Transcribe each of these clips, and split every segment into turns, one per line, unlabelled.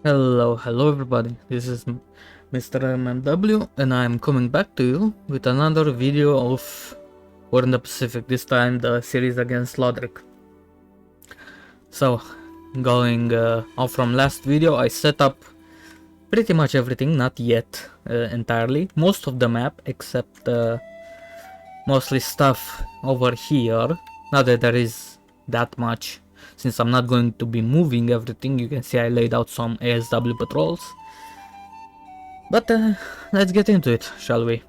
Hello everybody, this is Mr. MMW and I'm coming back to you with another video of War in the Pacific, this time the series against Lodrik. So, going off from last video, I set up pretty much everything, not yet entirely, most of the map except mostly stuff over here, not that there is that much. Since I'm not going to be moving everything, you can see I laid out some ASW patrols. But let's get into it, shall we?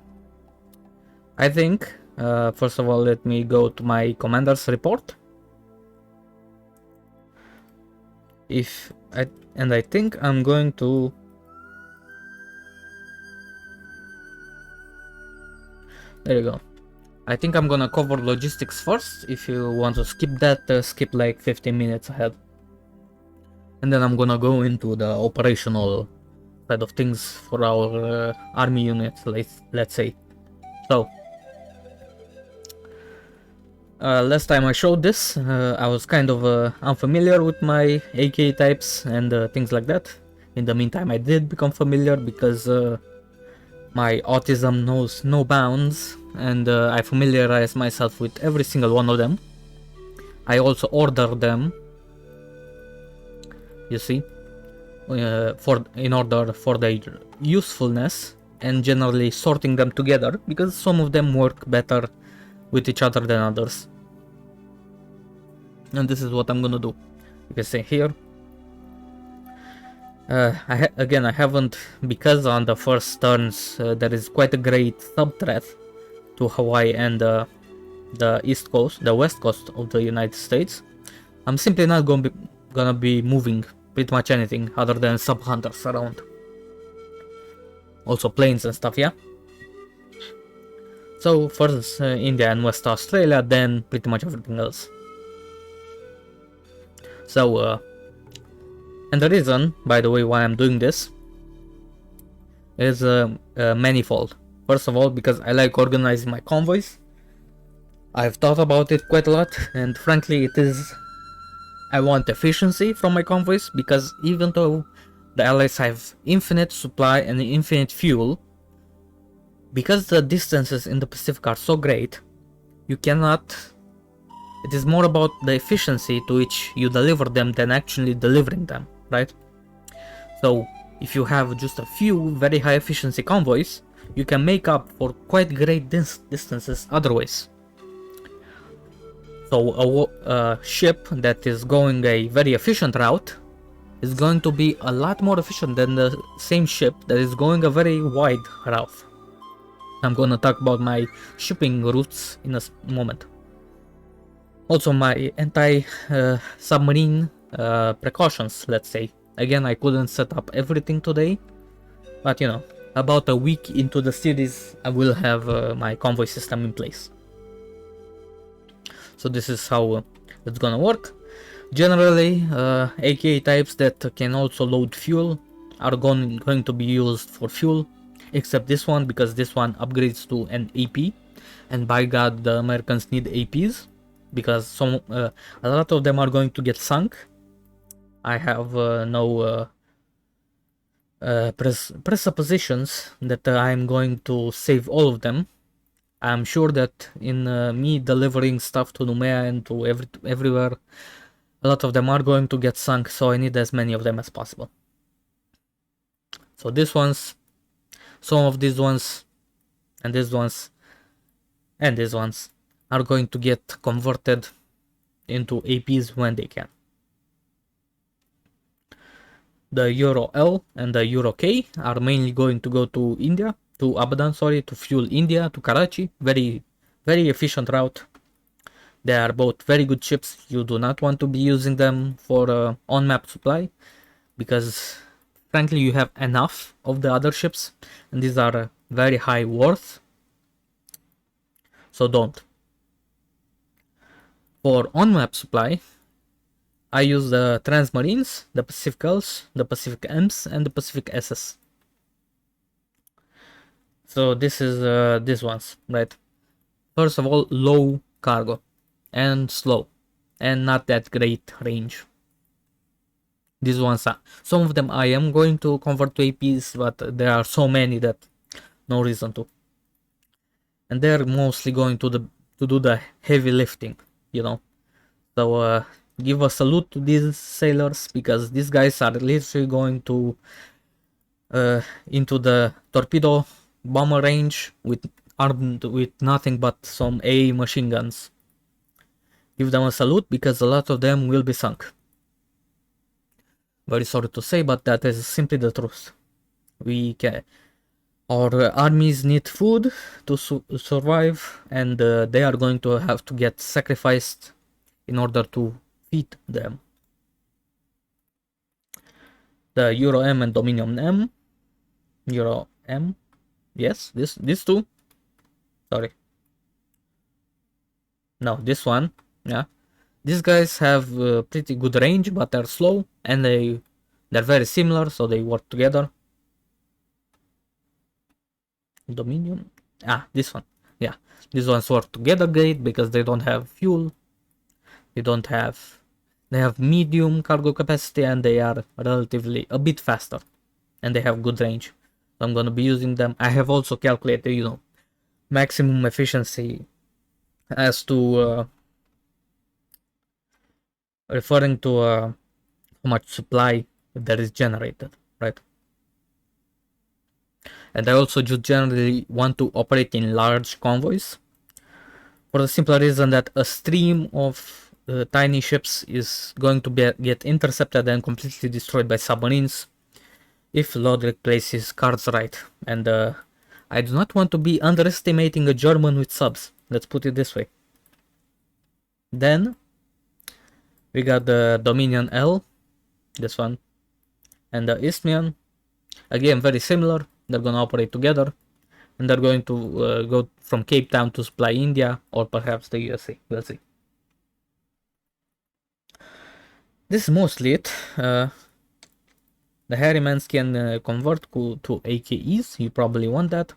I think, first of all, let me go to my commander's report. I think I'm going to... There you go. I think I'm gonna cover logistics first. If you want to skip that, skip like 15 minutes ahead. And then I'm gonna go into the operational side of things for our army units, let's say. So, last time I showed this, I was kind of unfamiliar with my AK types and things like that. In the meantime, I did become familiar because my autism knows no bounds, and I familiarized myself with every single one of them. I also ordered them, you see, in order for their usefulness and generally sorting them together, because some of them work better with each other than others. And this is what I'm gonna do. You can see here. Again, I haven't, because on the first turns there is quite a great sub-threat to Hawaii and the east coast, the west coast of the United States. I'm simply not gonna be moving pretty much anything other than sub-hunters around. Also planes and stuff, yeah? So first India and West Australia, then pretty much everything else. So, and the reason, by the way, why I'm doing this is manifold. First of all, because I like organizing my convoys. I've thought about it quite a lot, and frankly, I want efficiency from my convoys, because even though the Allies have infinite supply and infinite fuel, because the distances in the Pacific are so great, you cannot... It is more about the efficiency to which you deliver them than actually delivering them, right? So, if you have just a few very high efficiency convoys, you can make up for quite great distances otherwise. So a ship that is going a very efficient route is going to be a lot more efficient than the same ship that is going a very wide route. I'm gonna talk about my shipping routes in a moment. Also my anti-submarine precautions, let's say. Again, I couldn't set up everything today, but you know, about a week into the series I will have my convoy system in place. So this is how it's gonna work. Generally, AK types that can also load fuel are going to be used for fuel, except this one, because this one upgrades to an AP, and by God, the Americans need APs, because a lot of them are going to get sunk. I have no presuppositions that I'm going to save all of them. I'm sure that in me delivering stuff to Numea and to everywhere, a lot of them are going to get sunk, so I need as many of them as possible. So these ones, some of these ones, and these ones, and these ones are going to get converted into APs when they can. The Euro L and the Euro K are mainly going to go to India, to Abadan, sorry, to fuel India, to Karachi. Very, very efficient route. They are both very good ships. You do not want to be using them for on-map supply, because frankly you have enough of the other ships, and these are very high worth. So don't. For on-map supply, I use the Transmarines, the Pacific L's, the Pacific M's, and the Pacific S's. So this is these ones, right? First of all, low cargo and slow and not that great range. These ones are, some of them I am going to convert to APs, but there are so many that no reason to. And they're mostly going to do the heavy lifting, you know. So give a salute to these sailors, because these guys are literally going to into the torpedo bomber range with armed with nothing but some AA machine guns. Give them a salute, because a lot of them will be sunk. Very sorry to say, but that is simply the truth. Our armies need food to survive, and they are going to have to get sacrificed in order to feed them. The Euro M and Dominion M. Euro M. Yes, these two. Sorry. No, this one. Yeah. These guys have pretty good range, but they're slow, and they're very similar, so they work together. Dominion. This one. Yeah, these ones work together great because they don't have fuel. They have medium cargo capacity, and they are relatively a bit faster, and they have good range. So I'm gonna be using them. I have also calculated, you know, maximum efficiency as to referring to how much supply that is generated, right? And I also just generally want to operate in large convoys, for the simple reason that a stream of tiny ships is going to get intercepted and completely destroyed by submarines if Lodrik plays his cards right. And I do not want to be underestimating a German with subs, let's put it this way. Then we got the Dominion L, this one, and the Isthmian. Again, very similar. They're gonna operate together, and they're going to go from Cape Town to supply India, or perhaps the USA. We'll see. This is mostly it. The Harrymans can convert to AKEs. You probably want that.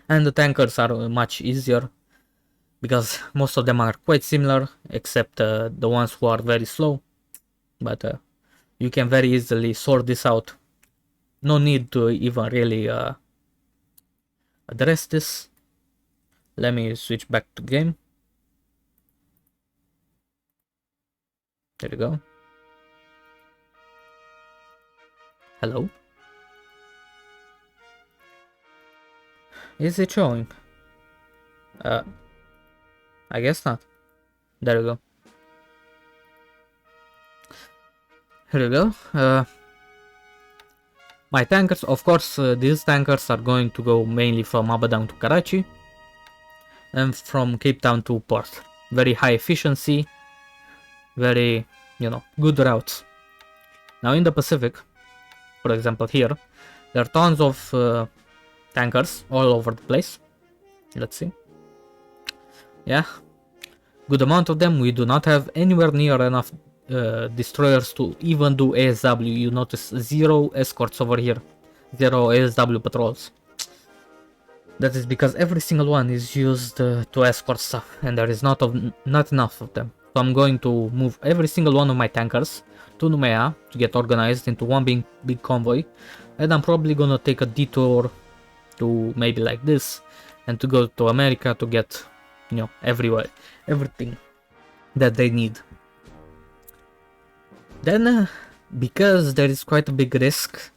And the tankers are much easier, because most of them are quite similar, except the ones who are very slow. But you can very easily sort this out. No need to even really address this. Let me switch back to game. There you go. Hello? Is it showing? I guess not. There you go. Here you go. My tankers, of course, these tankers are going to go mainly from Abadan to Karachi and from Cape Town to Perth. Very high efficiency, very, you know, good routes. Now in the Pacific, for example here, there are tons of tankers all over the place. Let's see. Yeah, good amount of them. We do not have anywhere near enough destroyers to even do ASW. You notice 0 escorts over here, 0 ASW patrols. That is because every single one is used to escort stuff, and there is not enough of them. So I'm going to move every single one of my tankers to Numea to get organized into one big convoy, and I'm probably gonna take a detour to maybe like this, and to go to America to get, you know, everything that they need. Then, because there is quite a big risk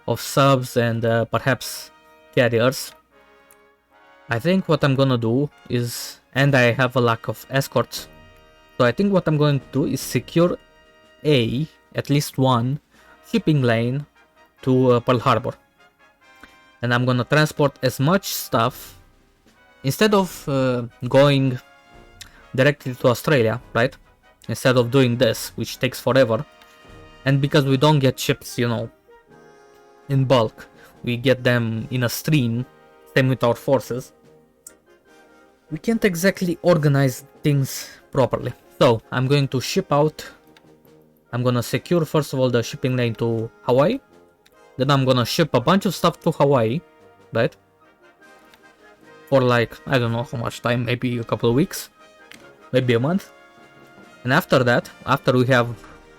of subs and perhaps carriers, I think what I'm gonna do is, and I have a lack of escorts, so I think what I'm going to do is secure at least one shipping lane to Pearl Harbor. And I'm gonna transport as much stuff, instead of going directly to Australia, right? Instead of doing this, which takes forever. And because we don't get ships, you know, in bulk, we get them in a stream, same with our forces. We can't exactly organize things properly. So I'm going to ship out. I'm gonna secure first of all the shipping lane to Hawaii. Then I'm gonna ship a bunch of stuff to Hawaii, right? For like, I don't know how much time, maybe a couple of weeks, maybe a month. And after that, after we have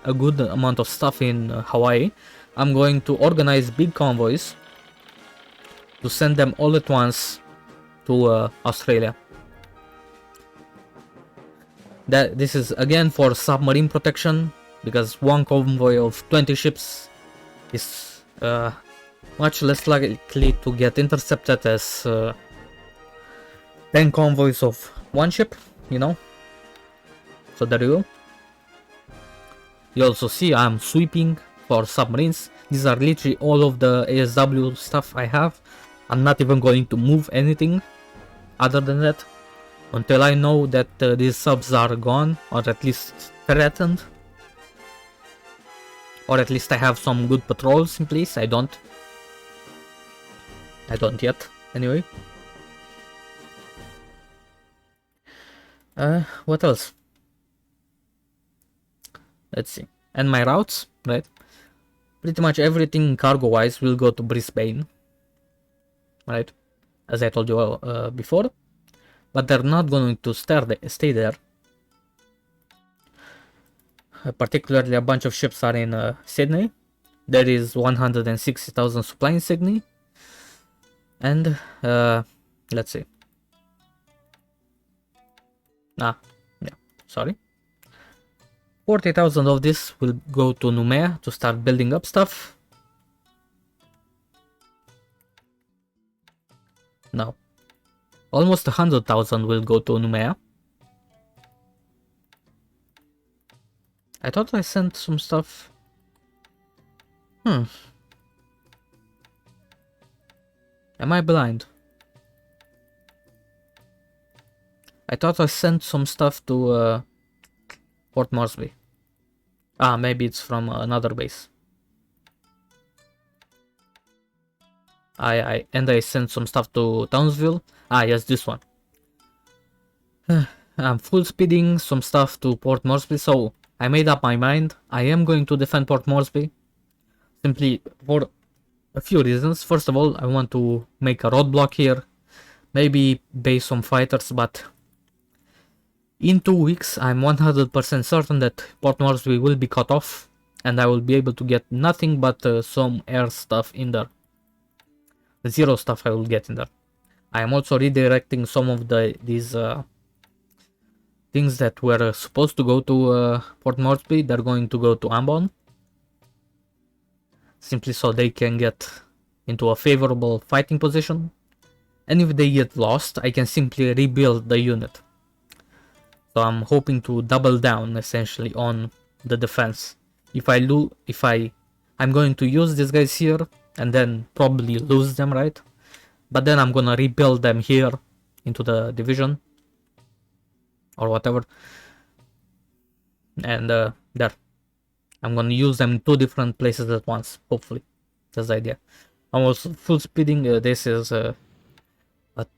a good amount of stuff in Hawaii, I'm going to organize big convoys to send them all at once to Australia. This is again for submarine protection, because one convoy of 20 ships is much less likely to get intercepted as 10 convoys of one ship, you know. So there you go. You also see I'm sweeping for submarines. These are literally all of the ASW stuff I have. I'm not even going to move anything other than that until I know that these subs are gone, or at least threatened. Or at least I have some good patrols in place. I don't yet, anyway. What else? Let's see. And my routes, right? Pretty much everything cargo-wise will go to Brisbane, right? As I told you before. But they're not going to stay there. Particularly a bunch of ships are in Sydney. There is 160,000 supply in Sydney. And let's see. Yeah, sorry. 40,000 of this will go to Noumea to start building up stuff. No. Almost 100,000 will go to Noumea. I thought I sent some stuff. Am I blind? I thought I sent some stuff to Port Moresby. Ah, maybe it's from another base. And I sent some stuff to Townsville. Ah, yes, this one. I'm full speeding some stuff to Port Moresby, so I made up my mind. I am going to defend Port Moresby. Simply for a few reasons. First of all, I want to make a roadblock here. Maybe base some fighters, but in 2 weeks, I'm 100% certain that Port Moresby will be cut off, and I will be able to get nothing but some air stuff in there. The zero stuff I will get in there. I am also redirecting some of these things that were supposed to go to Port Moresby. They're going to go to Ambon, simply so they can get into a favorable fighting position. And if they get lost, I can simply rebuild the unit. So I'm hoping to double down essentially on the defense. I'm going to use these guys here and then probably lose them, right? But then I'm gonna rebuild them here into the division or whatever. And there. I'm gonna use them in 2 different places at once, hopefully. That's the idea. I'm also full speeding. This is a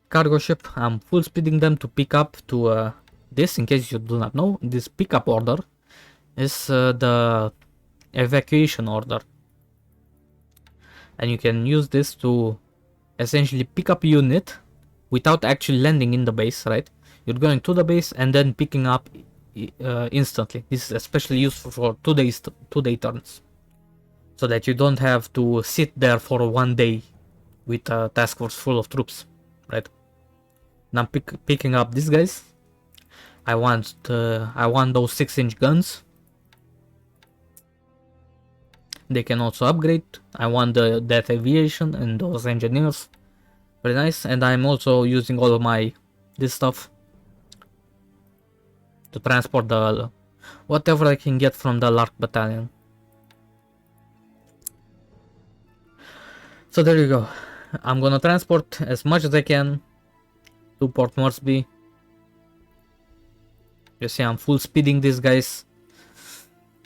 cargo ship. I'm full speeding them to pick up to this, in case you do not know. This pickup order is the evacuation order. And you can use this to essentially pick up a unit without actually landing in the base, right? You're going to the base and then picking up instantly. This is especially useful for 2-day turns, so that you don't have to sit there for 1 day with a task force full of troops, right? Now picking up these guys. I want those 6-inch guns. They can also upgrade. I want that aviation and those engineers. Very nice. And I'm also using all of this stuff to transport whatever I can get from the Lark Battalion. So there you go. I'm gonna transport as much as I can to Port Moresby. You see, I'm full speeding these guys.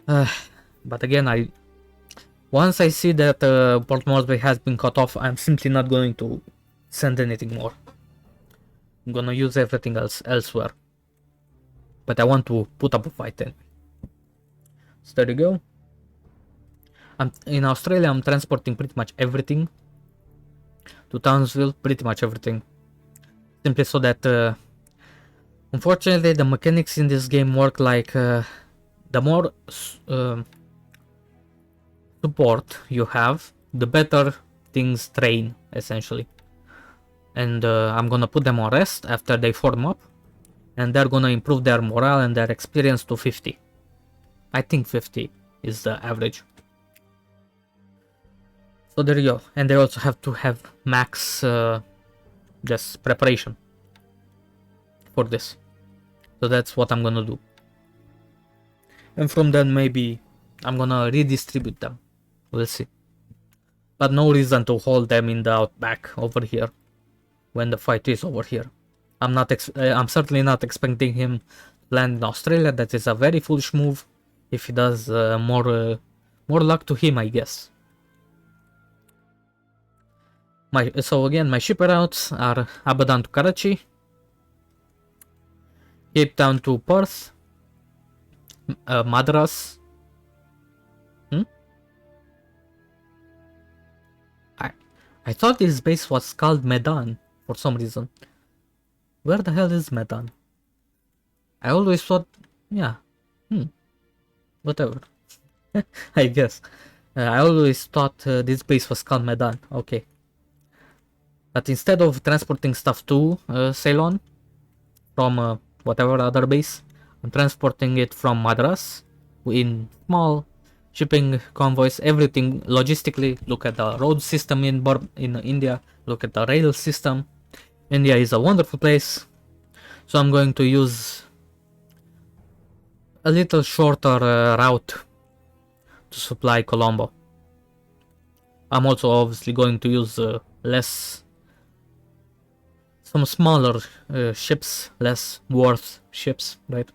But again, once I see that Port Moresby has been cut off, I'm simply not going to send anything more. I'm gonna use everything else elsewhere. But I want to put up a fight anyway. So there you go. In Australia, I'm transporting pretty much everything to Townsville, pretty much everything. Simply so that, unfortunately, the mechanics in this game work like the more support you have, the better things train, essentially. And I'm gonna put them on rest after they form up, and they're gonna improve their morale and their experience to 50. I think 50 is the average. So there you go. And they also have to have max just preparation for this. So that's what I'm gonna do. And from then maybe I'm gonna redistribute them. We'll see. But no reason to hold them in the outback over here when the fight is over here. I'm certainly not expecting him to land in Australia. That is a very foolish move. If he does, more luck to him, I guess. So again, my shipper routes are Abadan to Karachi, Cape Town to Perth, Madras. I thought this base was called Medan for some reason. Where the hell is Medan? I always thought, yeah, whatever. I guess. I always thought this base was called Medan. Okay. But instead of transporting stuff to Ceylon from whatever other base, I'm transporting it from Madras in small shipping convoys, everything logistically. Look at the road system in India, look at the rail system. India is a wonderful place. So I'm going to use a little shorter route to supply Colombo. I'm also obviously going to use some smaller ships, less worth ships, right?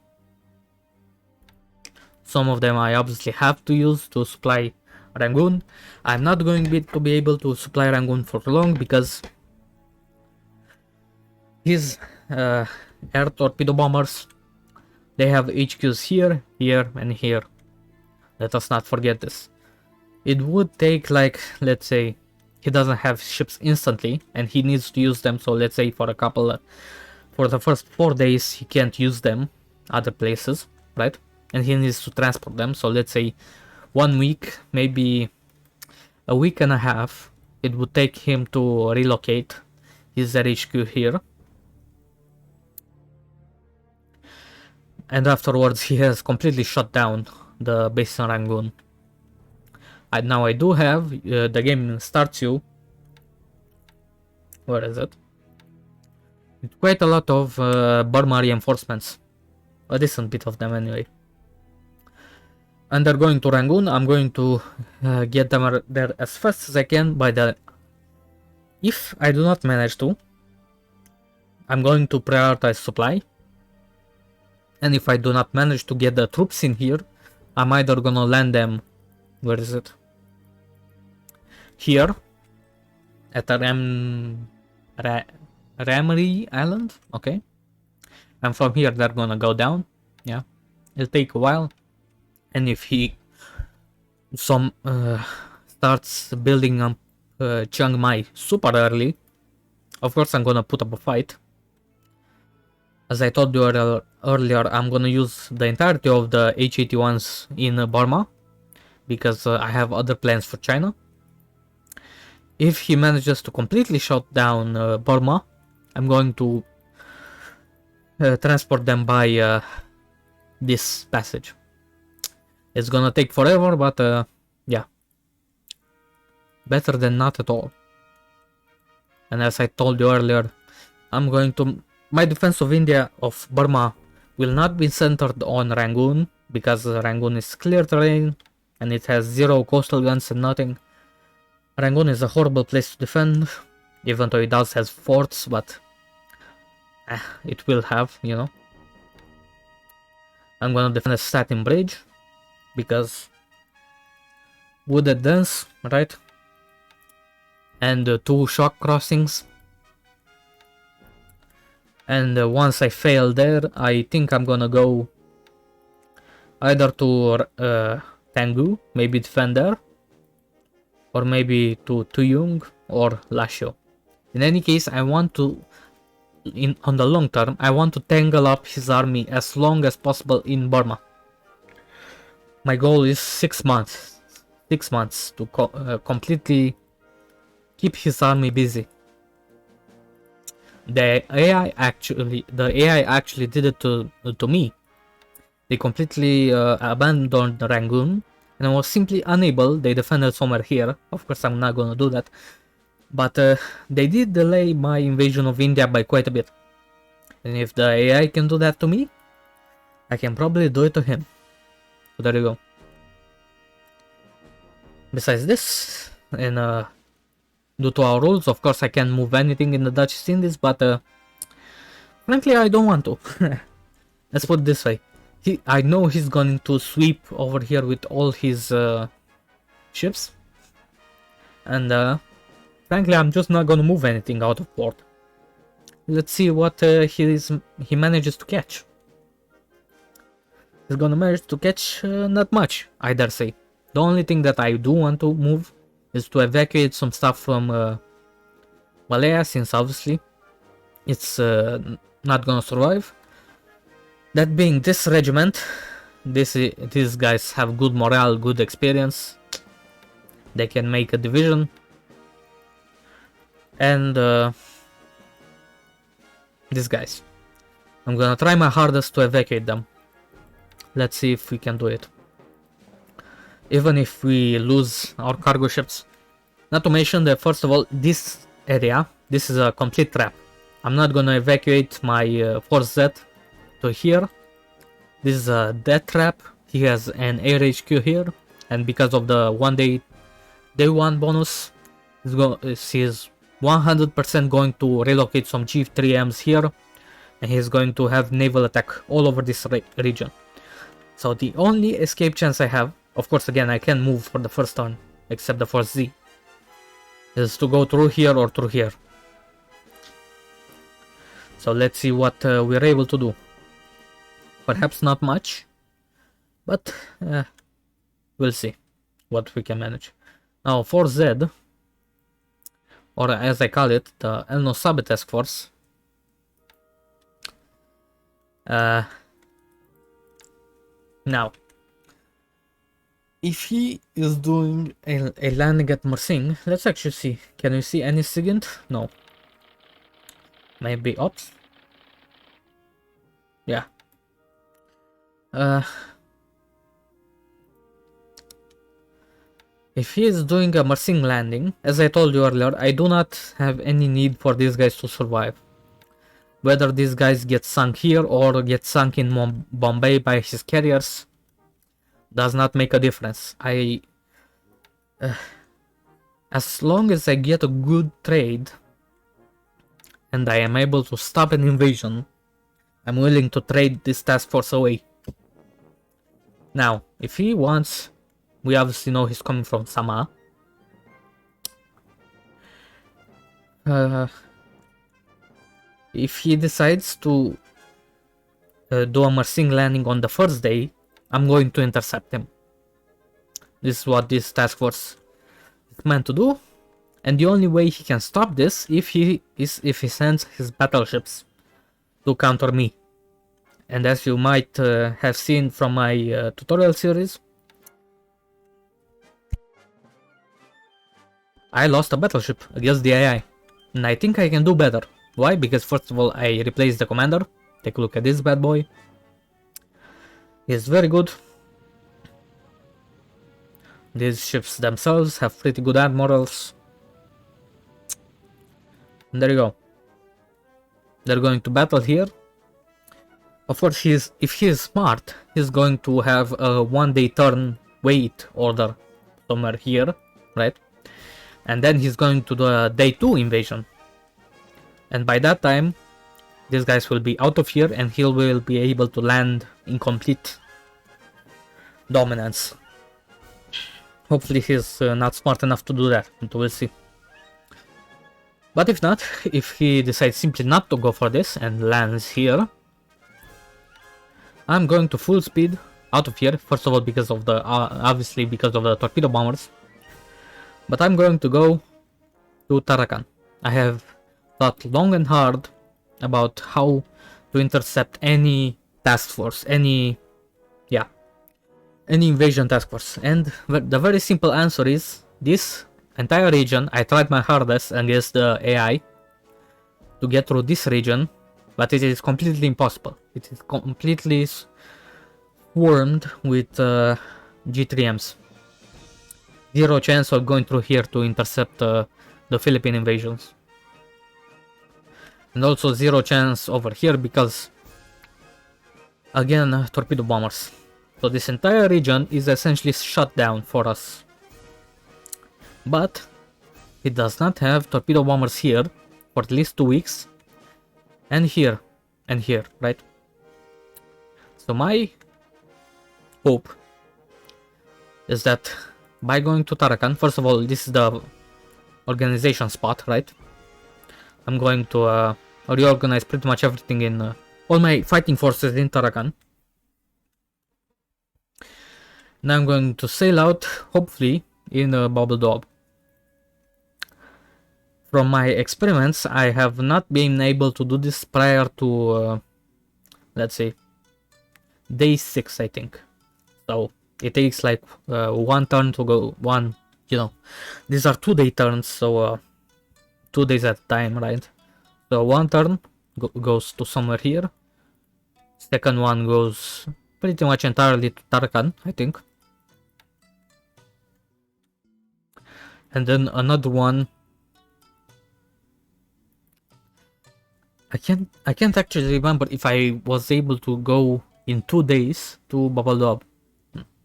Some of them I obviously have to use to supply Rangoon. I'm not going to be able to supply Rangoon for long because his air torpedo bombers, they have HQs here, here, and here. Let us not forget this. It would take, like, let's say, he doesn't have ships instantly and he needs to use them. So let's say for the first 4 days he can't use them other places, right? And he needs to transport them. So let's say 1 week, maybe a week and a half, it would take him to relocate his HQ here. And afterwards he has completely shut down the base in Rangoon. Now I do have, the game starts you, where is it? With quite a lot of Burma reinforcements, a decent bit of them anyway. And they're going to Rangoon. I'm going to get them there as fast as I can if I do not manage to, I'm going to prioritize supply. And if I do not manage to get the troops in here, I'm either gonna land them, where is it? Here, at the Ramari Island, okay. And from here they're gonna go down, yeah. It'll take a while. And if he starts building up Chiang Mai super early, of course I'm gonna put up a fight. As I told you earlier, I'm gonna use the entirety of the H-81s in Burma, because I have other plans for China. If he manages to completely shut down Burma, I'm going to transport them by this passage. It's gonna take forever, but yeah, better than not at all. And as I told you earlier, my defense of Burma will not be centered on Rangoon, because Rangoon is clear terrain and it has 0 coastal guns and nothing. Rangoon is a horrible place to defend, even though it does have forts, but it will have, you know. I'm gonna defend a Satin Bridge, because wooded dense, right? And 2 shock crossings. And once I fail there, I think I'm gonna go either to Tanggu, maybe defend there, or maybe to Tuyung or Lashio. In any case, I want to, on the long term, I want to tangle up his army as long as possible in Burma. My goal is 6 months. 6 months to completely keep his army busy. The AI actually did it to me. They completely abandoned Rangoon, and I was simply unable. They defended somewhere here. Of course, I'm not gonna do that. But they did delay my invasion of India by quite a bit. And if the AI can do that to me, I can probably do it to him. So there you go. Besides this, and due to our rules, of course I can't move anything in the Dutch East Indies, but frankly I don't want to. Let's put it this way. I know he's going to sweep over here with all his ships. And frankly I'm just not gonna move anything out of port. Let's see what he manages to catch. He's gonna manage to catch not much, I dare say. The only thing that I do want to move is to evacuate some stuff from Malaya, since obviously it's not gonna survive. That being this regiment, these guys have good morale, good experience. They can make a division. And these guys, I'm gonna try my hardest to evacuate them. Let's see if we can do it. Even if we lose our cargo ships. Not to mention that, first of all, this area, this is a complete trap. I'm not gonna evacuate my Force Z to here. This is a death trap. He has an air HQ here, and because of the day one bonus, he's 100% going to relocate some G3Ms here, and he's going to have naval attack all over this region. So the only escape chance I have, of course again I can move for the first turn, except the Force Z, is to go through here or through here. So let's see what we're able to do. Perhaps not much, but we'll see what we can manage. Now Force Z, or as I call it, the El No Sabe Task Force. Now, if he is doing a landing at Mersing, let's actually see. Can we see any SIGINT? No. Maybe Ops? Yeah. If he is doing a Mersing landing, as I told you earlier, I do not have any need for these guys to survive. Whether these guys get sunk here or get sunk in Bombay by his carriers does not make a difference. As long as I get a good trade and I am able to stop an invasion, I'm willing to trade this task force away. Now, if he wants, we obviously know he's coming from Sama. If he decides to do a Mersing landing on the first day, I'm going to intercept him. This is what this task force is meant to do, and the only way he can stop this if he sends his battleships to counter me. And as you might have seen from my tutorial series, I lost a battleship against the AI, and I think I can do better. Why? Because first of all, I replaced the commander. Take a look at this bad boy. He's very good. These ships themselves have pretty good admirals. And there you go. They're going to battle here. Of course, if he is smart, he's going to have a 1-day turn wait order somewhere here, right? And then he's going to do a day 2 invasion. And by that time, these guys will be out of here and he will be able to land in complete dominance. Hopefully he's not smart enough to do that, but we'll see. But if not, if he decides simply not to go for this and lands here, I'm going to full speed out of here. First of all, because of the obviously because of the torpedo bombers. But I'm going to go to Tarakan. I have thought long and hard about how to intercept any task force, any invasion task force? And the very simple answer is this entire region. I tried my hardest against the AI to get through this region, but it is completely impossible. It is completely swarmed with G3Ms. Zero chance of going through here to intercept the Philippine invasions. And also zero chance over here because, again, torpedo bombers. So this entire region is essentially shut down for us. But it does not have torpedo bombers here for at least 2 weeks. And here, right? So my hope is that by going to Tarakan, first of all, this is the organization spot, right? I'm going to reorganize pretty much everything in all my fighting forces in Tarakan. Now I'm going to sail out, hopefully, in Bubble Daub. From my experiments, I have not been able to do this prior to, let's say, day 6, I think. So it takes like 1 turn to go, these are 2-day turns, so 2 days at a time, right? So 1 turn goes to somewhere here. Second one goes pretty much entirely to Tarakan, I think. And then another one. I can't actually remember if I was able to go in 2 days to Bubble Daub.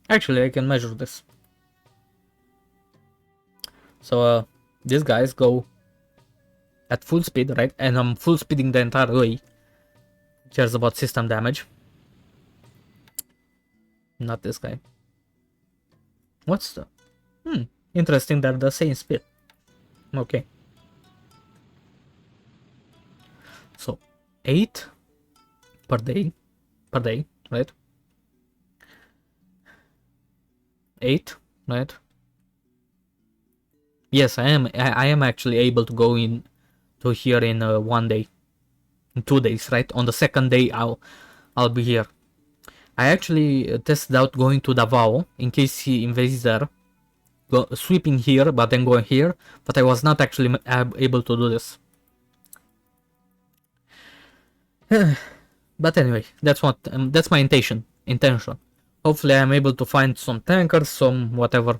Actually, I can measure this. So these guys go at full speed, right? And I'm full speeding the entire way. Who cares about system damage? Not this guy. What's the... Interesting that the same speed. Okay. So 8 per day, right? 8, right? Yes, I am actually able to go in to here in 1 day, in 2 days, right? On the second day, I'll be here. I actually tested out going to Davao in case he invades there, sweeping here, but then going here. But I was not actually able to do this. But anyway, that's my intention. Hopefully I'm able to find some tankers, some whatever,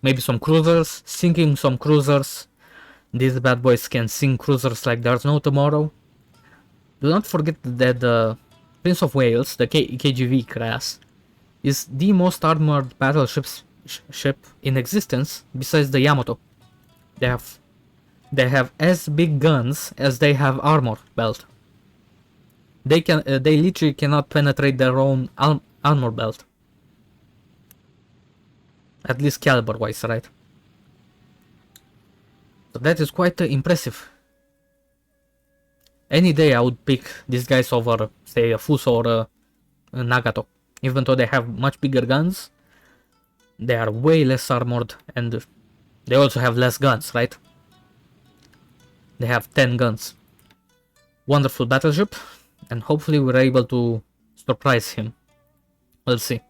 maybe some cruisers, sinking some cruisers. These bad boys can sink cruisers like there's no tomorrow. Do not forget that the Prince of Wales, the KGV class, is the most armored battleship in existence besides the Yamato. They have as big guns as they have armor belt. They literally cannot penetrate their own armor belt. At least caliber wise, right? So that is quite impressive. Any day I would pick these guys over, say, a Fuso or a Nagato. Even though they have much bigger guns, they are way less armored and they also have less guns, right? They have 10 guns. Wonderful battleship. And hopefully we're able to surprise him. We'll see.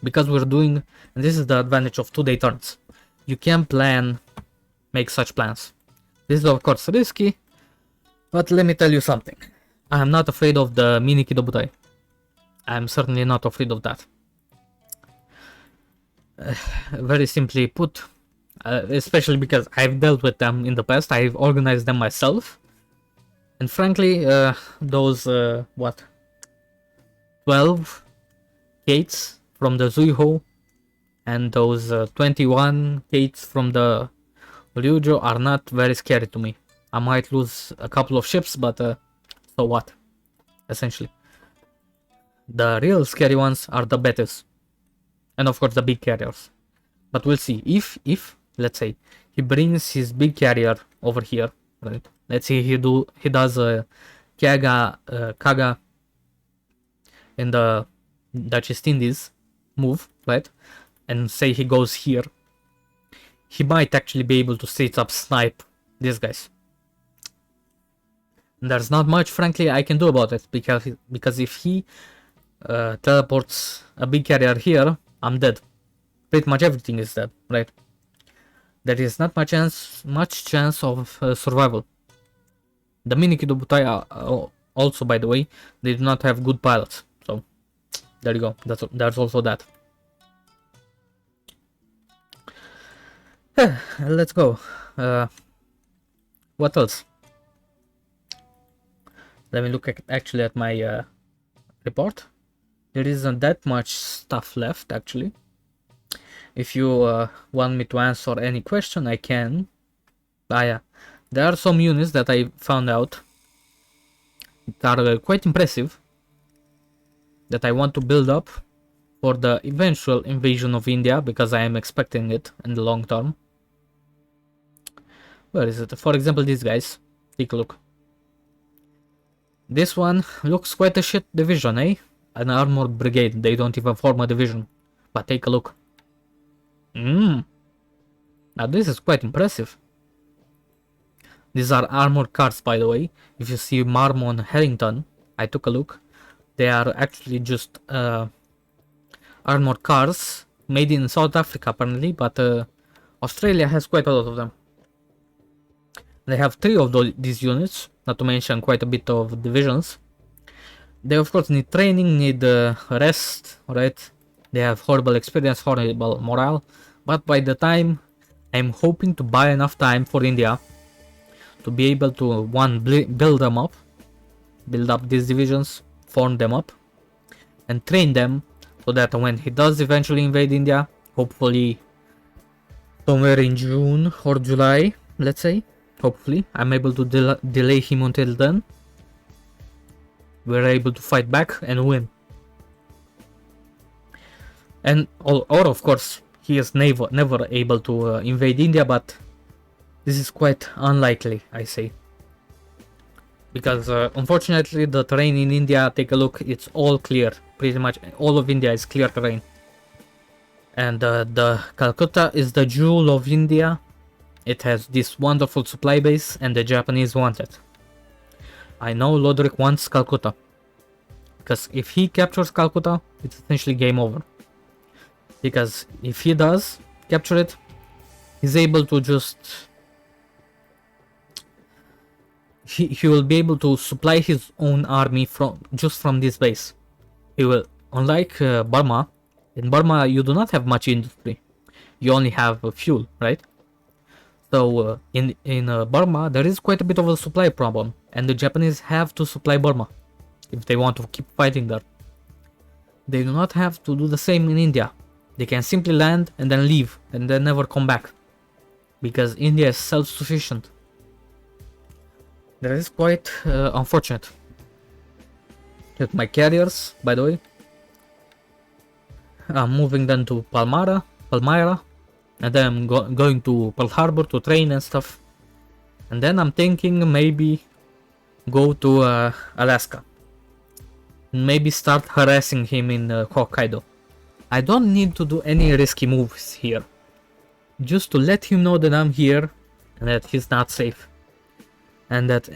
Because we're doing... And this is the advantage of 2-day turns. You can make such plans. This is of course risky. But let me tell you something. I am not afraid of the mini Kidobutai. I am certainly not afraid of that. Very simply put. Especially because I've dealt with them in the past. I've organized them myself. And frankly, those, 12 gates from the Zuiho and those 21 gates from the Ryujo are not very scary to me. I might lose a couple of ships, but so what? Essentially. The real scary ones are the Betis. And of course the big carriers. But we'll see. If let's say, he brings his big carrier over here, right? Let's say he does a Kaga in the Dutch East Indies move, right? And say he goes here, he might actually be able to straight up snipe these guys. And there's not much, frankly, I can do about it, because if he teleports a big carrier here, I'm dead. Pretty much everything is dead, right? There is not much chance of survival. The mini Kidobutai also, by the way, they do not have good pilots. So there you go. That's also that. Let's go. What else? Let me look actually at my report. There isn't that much stuff left actually. If you want me to answer any question, I can. Yeah, there are some units that I found out that are quite impressive that I want to build up for the eventual invasion of India, because I am expecting it in the long term. Where is it? For example, these guys. Take a look. This one looks quite a shit division, eh? An armored brigade. They don't even form a division. But take a look. Now this is quite impressive. These are armored cars, by the way. If you see Marmon Harrington, I took a look. They are actually just armored cars made in South Africa apparently, but Australia has quite a lot of them. They have 3 of these units, not to mention quite a bit of divisions. They of course need training, need rest, right? They have horrible experience, horrible morale, but by the time I'm hoping to buy enough time for India to be able to build up these divisions, form them up, and train them, so that when he does eventually invade India, hopefully somewhere in June or July, let's say, hopefully I'm able to delay him until then, we're able to fight back and win. And or of course he is never able to invade India, but this is quite unlikely, I say, because unfortunately the terrain in India, take a look, it's all clear. Pretty much all of India is clear terrain, and the Calcutta is the jewel of India. It has this wonderful supply base, and the Japanese want it. I know Lodrik wants Calcutta, because if he captures Calcutta, it's essentially game over. Because if he does capture it, he's able to just... He will be able to supply his own army just from this base. He will, unlike Burma, in Burma you do not have much industry. You only have fuel, right? So in Burma there is quite a bit of a supply problem, and the Japanese have to supply Burma if they want to keep fighting there. They do not have to do the same in India. They can simply land and then leave and then never come back, because India is self-sufficient. That is quite unfortunate. With my carriers, by the way, I'm moving them to Palmyra, and then I'm going to Pearl Harbor to train and stuff. And then I'm thinking maybe go to Alaska. Maybe start harassing him in Hokkaido. I don't need to do any risky moves here. Just to let him know that I'm here and that he's not safe. And that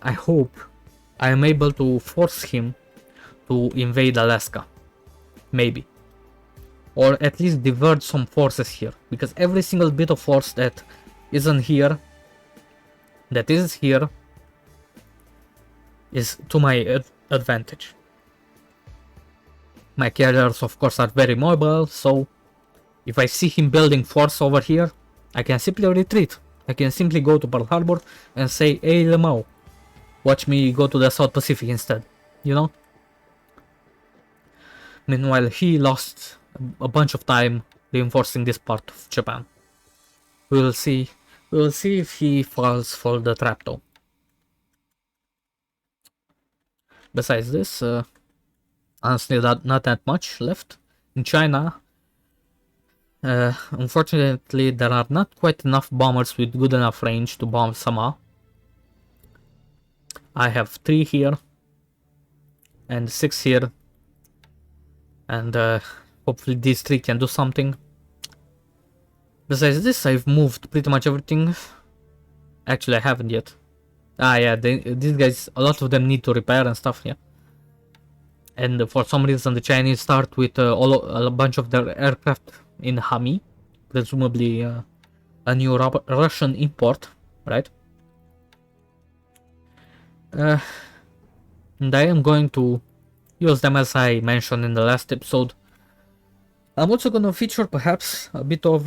I hope I am able to force him to invade Alaska. Maybe. Or at least divert some forces here. Because every single bit of force that isn't here, that is here, is to my advantage. My carriers of course are very mobile, so if I see him building force over here, I can simply retreat. I can simply go to Pearl Harbor and say, hey Lemao, watch me go to the South Pacific instead, you know? Meanwhile, he lost a bunch of time reinforcing this part of Japan. We will see if he falls for the trap though. Besides this, honestly, not that much left. In China, unfortunately, there are not quite enough bombers with good enough range to bomb Sama. I have 3 here and 6 here, and hopefully these 3 can do something. Besides this, I've moved pretty much everything. Actually, I haven't yet. Ah yeah, these guys, a lot of them need to repair and stuff, yeah. And for some reason, the Chinese start with a bunch of their aircraft in Hami, presumably a new Russian import, right? And I am going to use them as I mentioned in the last episode. I'm also going to feature perhaps a bit of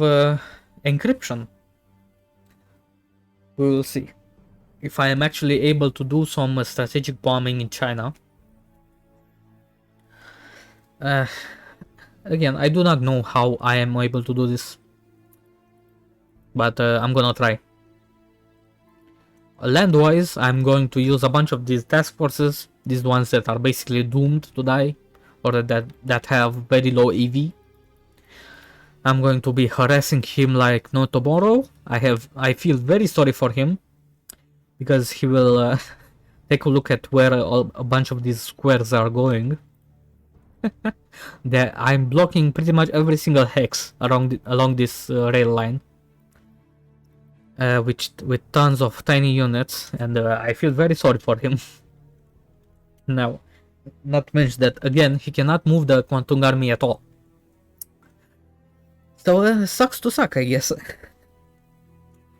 encryption. We will see if I am actually able to do some strategic bombing in China. Again, I do not know how I am able to do this, but I'm gonna try. Land-wise, I'm going to use a bunch of these task forces, these ones that are basically doomed to die, or that have very low EV. I'm going to be harassing him like no tomorrow. I feel very sorry for him, because he will take a look at where a bunch of these squares are going. I'm blocking pretty much every single hex along this rail line, with tons of tiny units, and I feel very sorry for him. Now, not to mention that again, he cannot move the Kwantung army at all. So sucks to suck, I guess.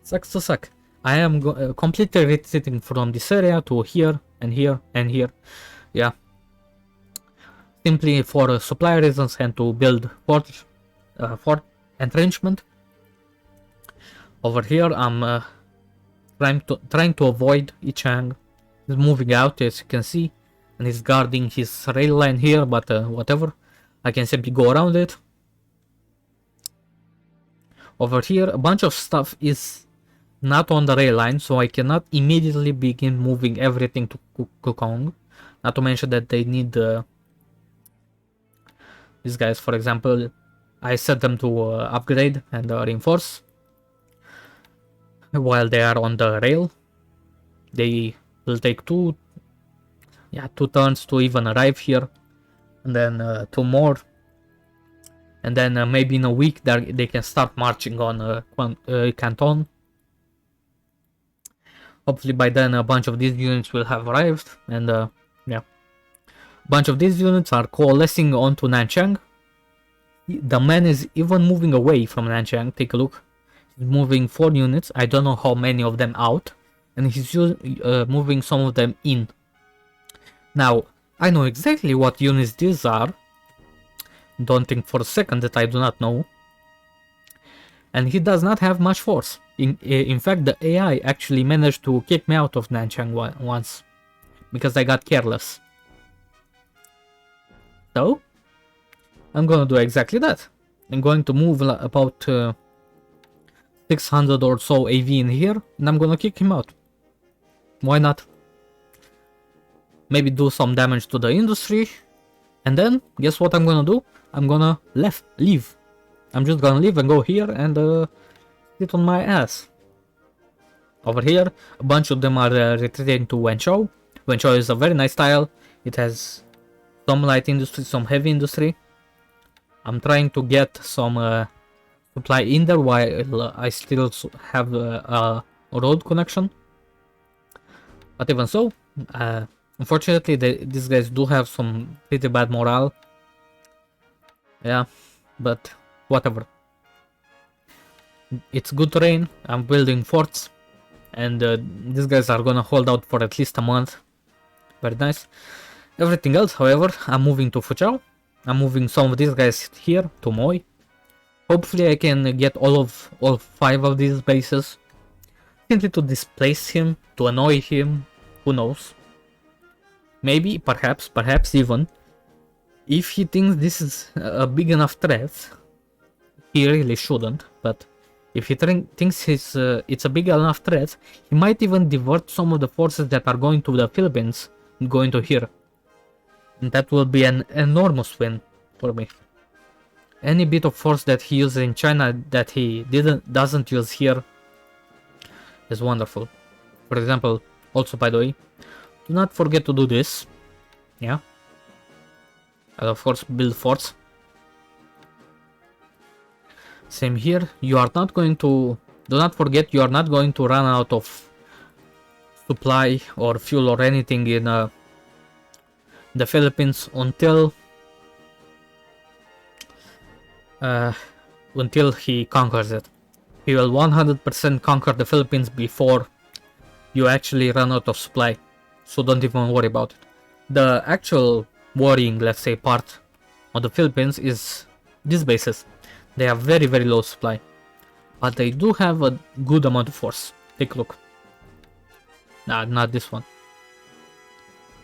Sucks to suck. I am completely retreating from this area to here and here and here. Yeah. Simply for supply reasons and to build fort entrenchment. Over here, I'm trying to avoid Yichang. He's moving out, as you can see, and he's guarding his rail line here. But whatever, I can simply go around it. Over here, a bunch of stuff is not on the rail line, so I cannot immediately begin moving everything to Kukong. Not to mention that they need these guys, for example, I set them to upgrade and reinforce while they are on the rail. They will take two turns to even arrive here, and then 2 more, and then maybe in a week they can start marching on Canton. Hopefully by then a bunch of these units will have arrived, and yeah. Bunch of these units are coalescing onto Nanchang. The man is even moving away from Nanchang. Take a look. He's moving 4 units. I don't know how many of them out. And he's moving some of them in. Now, I know exactly what units these are. Don't think for a second that I do not know. And he does not have much force. In fact, the AI actually managed to kick me out of Nanchang once. Because I got careless. So, I'm gonna do exactly that. I'm going to move about 600 or so AV in here, and I'm gonna kick him out. Why not? Maybe do some damage to the industry, and then, guess what I'm gonna do? I'm gonna leave. I'm just gonna leave and go here and sit on my ass. Over here, a bunch of them are retreating to Wenzhou. Wenzhou is a very nice tile. It has some light industry, some heavy industry. I'm trying to get some supply in there while I still have a road connection. But even so, unfortunately these guys do have some pretty bad morale. Yeah, but whatever. It's good terrain, I'm building forts, and these guys are gonna hold out for at least a month. Very nice. Everything else, however, I'm moving to Fuzhou. I'm moving some of these guys here to Moi. Hopefully I can get all 5 of these bases. Simply to displace him, to annoy him, who knows. Maybe, perhaps even, if he thinks this is a big enough threat, he really shouldn't, but if he thinks it's a big enough threat, he might even divert some of the forces that are going to the Philippines and going to here. And that will be an enormous win for me. Any bit of force that he uses in China that he doesn't use here is wonderful. For example, also by the way, do not forget to do this. Yeah. And of course build forts. Same here. You are not going to... Do not forget you are not going to run out of supply or fuel or anything the Philippines until he conquers it. He will 100% conquer the Philippines before you actually run out of supply, so don't even worry about it. The actual worrying, let's say, part of the Philippines is these bases. They have very low supply, but they do have a good amount of force. Take a look. Nah, not this one.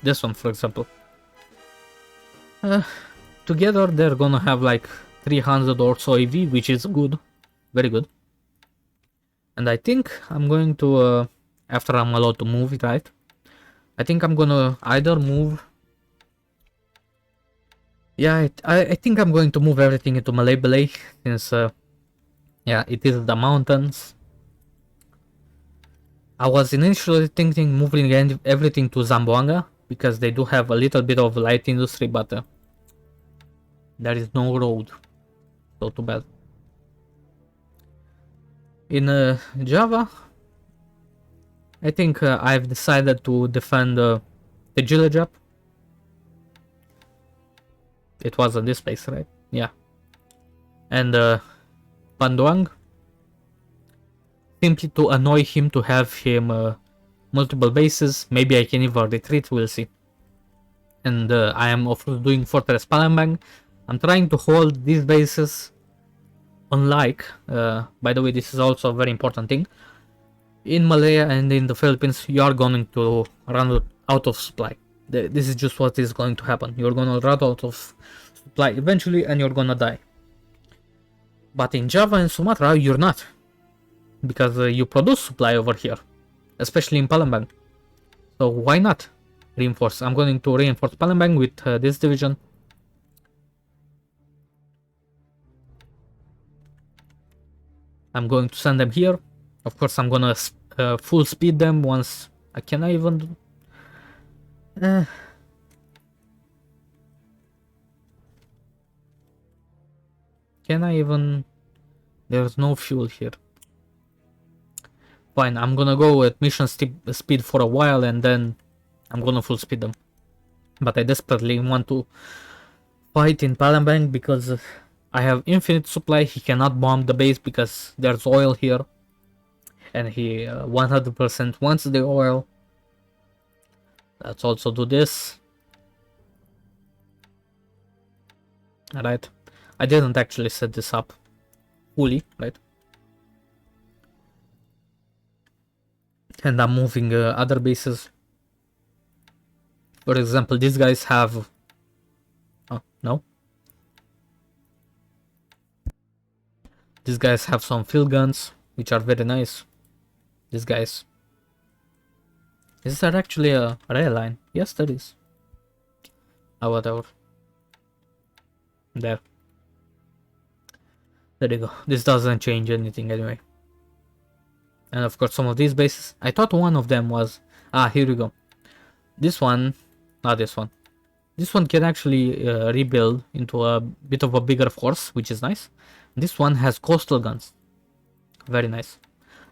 This one, for example. Together they're gonna have like 300 or so EV, which is good, very good. And I think I'm going to, after I'm allowed to move it, right? I think I'm gonna either move... Yeah, I think I'm going to move everything into Malay, since, yeah, it is the mountains. I was initially thinking moving everything to Zamboanga, because they do have a little bit of light industry, but there is no road, so too bad. In Java, I think I've decided to defend the Jilajap. It was in this place, right? Yeah. And Panduang, simply to annoy him, to have him multiple bases. Maybe I can even retreat, we'll see. And I am of course doing Fortress Palembang. I'm trying to hold these bases, unlike, by the way, this is also a very important thing. In Malaya and in the Philippines, you are going to run out of supply. This is just what is going to happen. You're gonna run out of supply eventually and you're gonna die. But in Java and Sumatra, you're not. Because you produce supply over here. Especially in Palembang. So why not reinforce? I'm going to reinforce Palembang with this division. I'm going to send them here. Of course, I'm gonna full speed them once. I cannot even... Can I even... There's no fuel here. Fine, I'm gonna go with mission speed for a while and then I'm gonna full speed them. But I desperately want to fight in Palembang because I have infinite supply. He cannot bomb the base because there's oil here. And he 100% wants the oil. Let's also do this. Alright. I didn't actually set this up fully, right? And I'm moving other bases. For example, these guys have... Oh, no. These guys have some field guns, which are very nice. These guys. Is there actually a rail line? Yes, there is. Oh, whatever. There. There you go. This doesn't change anything anyway. And of course some of these bases. I thought one of them was... Ah, here we go. This one... Not this one. This one can actually rebuild into a bit of a bigger force, which is nice. This one has coastal guns. Very nice.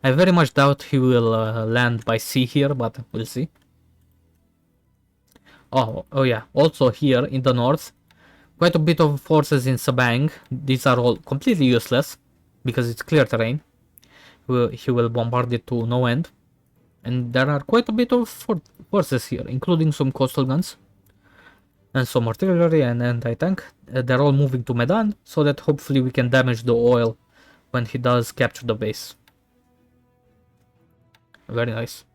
I very much doubt he will land by sea here, but we'll see. Oh yeah. Also here in the north, quite a bit of forces in Sabang. These are all completely useless because it's clear terrain. He will bombard it to no end. And there are quite a bit of forces here, including some coastal guns. And some artillery and anti-tank. They're all moving to Medan, so that hopefully we can damage the oil when he does capture the base. Very nice.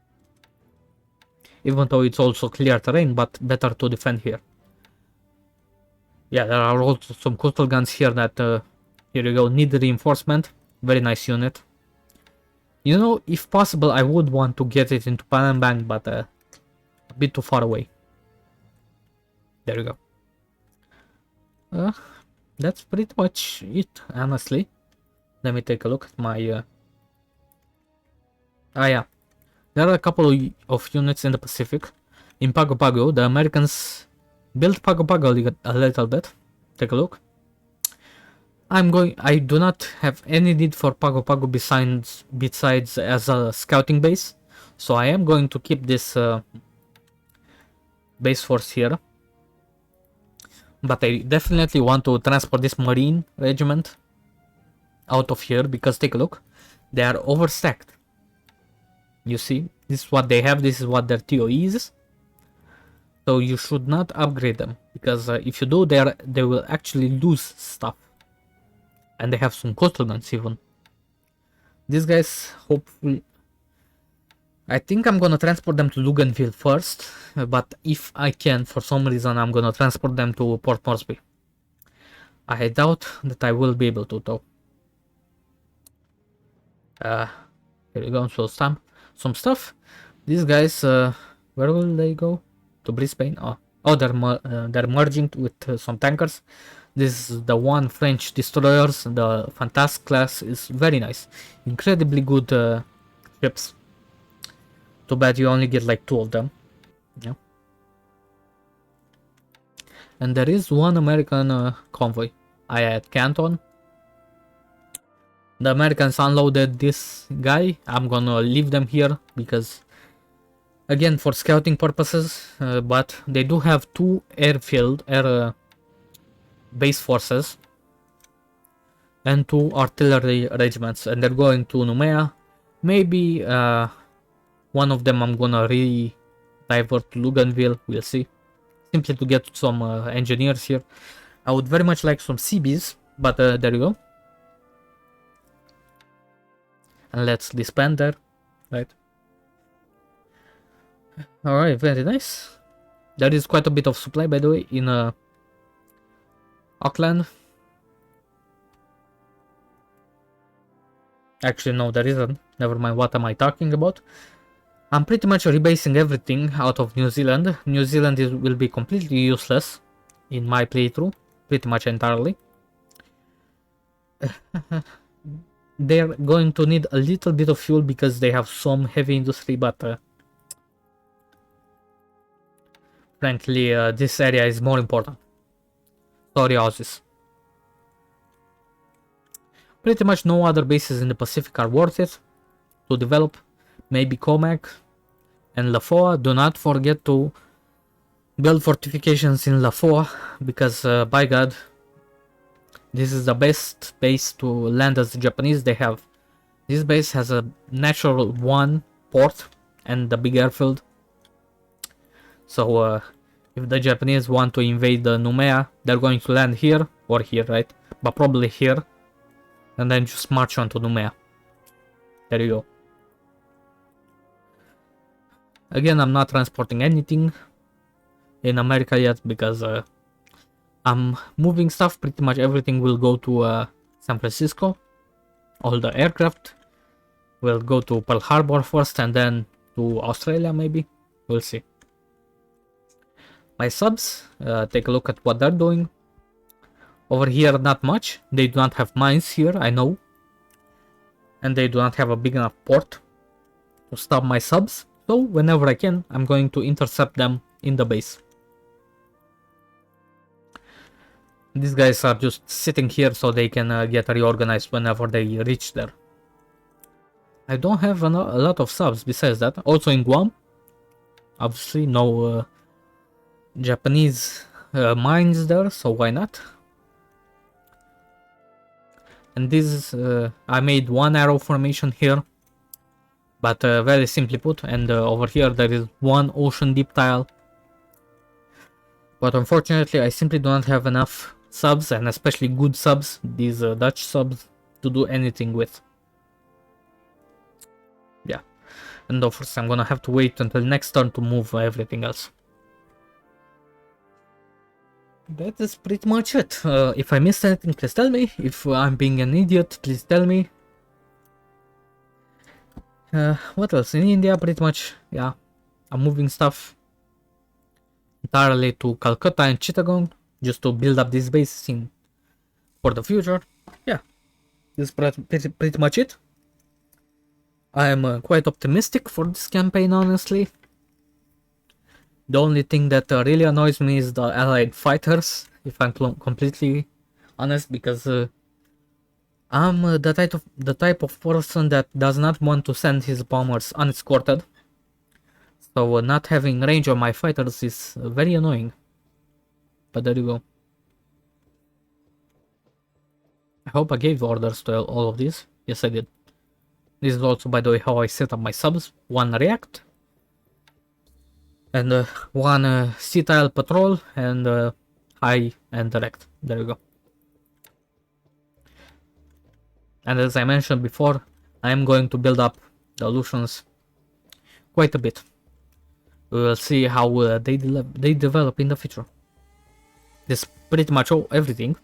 Even though it's also clear terrain, but better to defend here. Yeah, there are also some coastal guns here that, here you go, need reinforcement. Very nice unit. You know, if possible, I would want to get it into Palembang, but a bit too far away. There you go. That's pretty much it, honestly. Let me take a look at my... Ah, yeah. There are a couple of units in the Pacific. In Pago Pago, the Americans built Pago Pago a little bit. Take a look. I do not have any need for Pago Pago besides as a scouting base. So I am going to keep this base force here. But I definitely want to transport this Marine regiment out of here because take a look. They are overstacked. You see, this is what they have, this is what their TO is. So you should not upgrade them because if you do, they will actually lose stuff. And they have some coastal guns even. These guys, hopefully, I think I'm gonna transport them to Luganville first, but if I can, for some reason, I'm gonna transport them to Port Moresby. I doubt that I will be able to though. Here we go, so some stuff. These guys, where will they go? To Brisbane? Oh, they're merging with some tankers. This is the one French destroyers. The Fantasque class is very nice. Incredibly good ships. Too bad you only get like 2 of them. Yeah. And there is one American convoy. I at Canton. The Americans unloaded this guy. I'm gonna leave them here because, again, for scouting purposes, but they do have 2 air base forces and 2 artillery regiments, and they're going to Numea. Maybe one of them I'm gonna divert to Luganville, we'll see. Simply to get some engineers here. I would very much like some CBs, but there you go. And let's disband there, right? Alright, very nice. There is quite a bit of supply, by the way, in Auckland. Actually, no, there isn't. Never mind, what am I talking about? I'm pretty much rebasing everything out of New Zealand. New Zealand will be completely useless in my playthrough, pretty much entirely. They're going to need a little bit of fuel because they have some heavy industry, but frankly, this area is more important. Sorry, Aussies. Pretty much no other bases in the Pacific are worth it to develop. Maybe Comac and Lafoa. Do not forget to build fortifications in Lafoa because, by God, this is the best base to land as the Japanese. They have this base has a natural 1 port and the big airfield. So if the Japanese want to invade the Numea, they're going to land here or here, right? But probably here, and then just march on to Numea. There you go. Again, I'm not transporting anything in America yet because I'm moving stuff. Pretty much everything will go to San Francisco. All the aircraft will go to Pearl Harbor first and then to Australia maybe. We'll see. My subs, take a look at what they're doing. Over here, not much. They do not have mines here, I know. And they do not have a big enough port to stop my subs. So whenever I can, I'm going to intercept them in the base. These guys are just sitting here so they can get reorganized whenever they reach there. I don't have a lot of subs besides that. Also in Guam, obviously no Japanese mines there, so why not? And this, I made 1 arrow formation here, but very simply put, and over here there is 1 ocean deep tile. But unfortunately I simply do not have enough subs, and especially good subs, these Dutch subs, to do anything with. Yeah, and of course I'm gonna have to wait until next turn to move everything else. That is pretty much it. If I missed anything, please tell me. If I'm being an idiot, please tell me. What else? In India, pretty much, yeah. I'm moving stuff entirely to Calcutta and Chittagong just to build up this base for the future. Yeah, this is pretty much it. I am quite optimistic for this campaign, honestly. The only thing that really annoys me is the allied fighters, if I'm completely honest, because I'm the type of person that does not want to send his bombers unescorted. So not having range on my fighters is very annoying. But there you go. I hope I gave orders to all of these. Yes, I did. This is also, by the way, how I set up my subs. One React, and one C-Tile Patrol, and High and Direct. There you go. And as I mentioned before, I am going to build up the illusions quite a bit. We will see how they develop in the future. This is pretty much everything.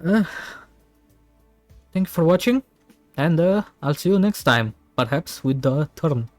Thank you for watching, and I'll see you next time, perhaps with the turn.